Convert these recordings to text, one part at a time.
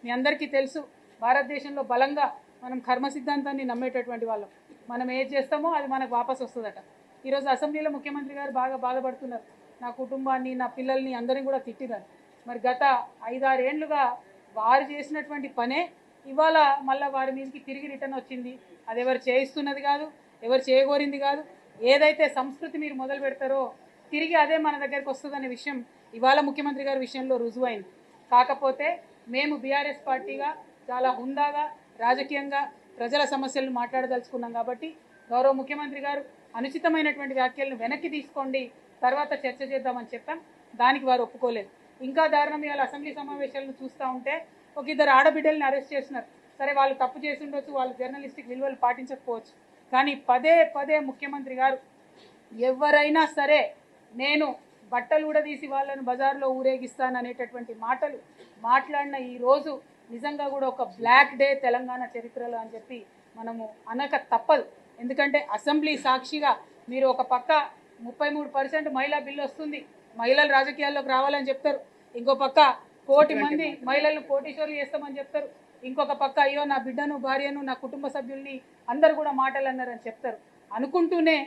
మీ అందరికీ తెలుసు భారతదేశంలో బలంగా మనం కర్మ సిద్ధాంతాన్ని నమ్మేటటువంటి వాళ్ళం. మనం ఏది చేస్తామో అది మనకు వాపసు వస్తుందట. ఈరోజు అసెంబ్లీలో ముఖ్యమంత్రి గారు బాగా బాధపడుతున్నారు. నా కుటుంబాన్ని, నా పిల్లల్ని అందరినీ కూడా తిట్టినారు. మరి గత 5-6 ఏళ్లుగా వారు చేసినటువంటి పనే ఇవాళ మళ్ళీ వారి మీదకి తిరిగి రిటర్న్ వచ్చింది. అది ఎవరు చేయిస్తున్నది కాదు, ఎవరు చేయగోరింది కాదు. ఏదైతే సంస్కృతి మీరు మొదలు పెడతారో తిరిగి అదే మన దగ్గరికి వస్తుందనే విషయం ఇవాళ ముఖ్యమంత్రి గారి విషయంలో రుజువైంది. కాకపోతే మేము బీఆర్ఎస్ పార్టీగా చాలా హుందాగా రాజకీయంగా ప్రజల సమస్యలను మాట్లాడదలుచుకున్నాం కాబట్టి గౌరవ ముఖ్యమంత్రి గారు అనుచితమైనటువంటి వ్యాఖ్యలను వెనక్కి తీసుకోండి, తర్వాత చర్చ చేద్దామని చెప్పాం. దానికి వారు ఒప్పుకోలేదు. ఇంకా దారుణం, ఇవాళ అసెంబ్లీ సమావేశాలను చూస్తూ ఉంటే ఒక 2 ఆడబిడ్డల్ని అరెస్ట్ చేస్తున్నారు. సరే, వాళ్ళు తప్పు చేసి ఉండొచ్చు, వాళ్ళు జర్నలిస్టిక్ విలువలు పాటించకపోవచ్చు. కానీ పదే పదే ముఖ్యమంత్రి గారు ఎవరైనా సరే నేను బట్టలు ఊడదీసి వాళ్ళను బజార్లో ఊరేగిస్తాననేటటువంటి మాటలు మాట్లాడిన ఈ రోజు నిజంగా కూడా ఒక బ్లాక్ డే తెలంగాణ చరిత్రలో అని చెప్పి మనము అనక తప్పదు. ఎందుకంటే అసెంబ్లీ సాక్షిగా మీరు ఒక పక్క 33% మహిళా బిల్లు వస్తుంది, మహిళలు రాజకీయాల్లోకి రావాలని చెప్తారు. ఇంకో పక్క 1 కోటి మంది మహిళలను కోటీశ్వర్లు చేస్తామని చెప్తారు. ఇంకొక పక్క అయ్యో నా బిడ్డను, భార్యను, నా కుటుంబ సభ్యుల్ని అందరు కూడా మాటలు అన్నారని చెప్తారు. అనుకుంటూనే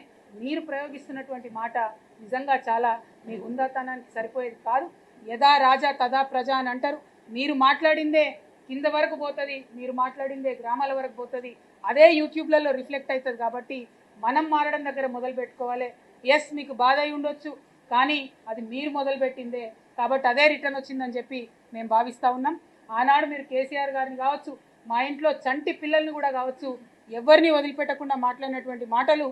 మీరు ప్రయోగిస్తున్నటువంటి మాట నిజంగా చాలా మీ హుందాతనానికి సరిపోయేది కాదు. యథా రాజా తదా ప్రజ అని అంటారు. మీరు మాట్లాడిందే కింద వరకు పోతుంది, మీరు మాట్లాడిందే గ్రామాల వరకు పోతుంది, అదే యూట్యూబ్లలో రిఫ్లెక్ట్ అవుతుంది. కాబట్టి మనం మారడం దగ్గర మొదలు పెట్టుకోవాలి. ఎస్, మీకు బాధ అయి ఉండొచ్చు, కానీ అది మీరు మొదలుపెట్టిందే కాబట్టి అదే రిటర్న్ వచ్చిందని చెప్పి మేము భావిస్తూ ఉన్నాం. ఆనాడు మీరు కేసీఆర్ గారిని కావచ్చు, మా ఇంట్లో చంటి పిల్లల్ని కూడా కావచ్చు, ఎవరిని వదిలిపెట్టకుండా మాట్లాడినటువంటి మాటలు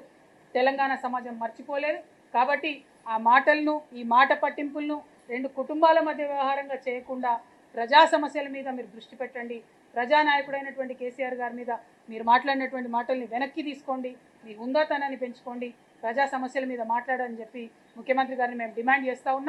తెలంగాణ సమాజం మర్చిపోలేదు. కాబట్టి ఆ మాటలను, ఈ మాట పట్టింపులను 2 కుటుంబాల మధ్య వ్యవహారంగా చేయకుండా ప్రజా సమస్యల మీద మీరు దృష్టి పెట్టండి. ప్రజానాయకుడైనటువంటి కేసీఆర్ గారి మీద మీరు మాట్లాడినటువంటి మాటల్ని వెనక్కి తీసుకోండి, మీ హుందాతనాన్ని పెంచుకోండి, ప్రజా సమస్యల మీద మాట్లాడని చెప్పి ముఖ్యమంత్రి గారిని మేము డిమాండ్ చేస్తూ ఉన్నాం.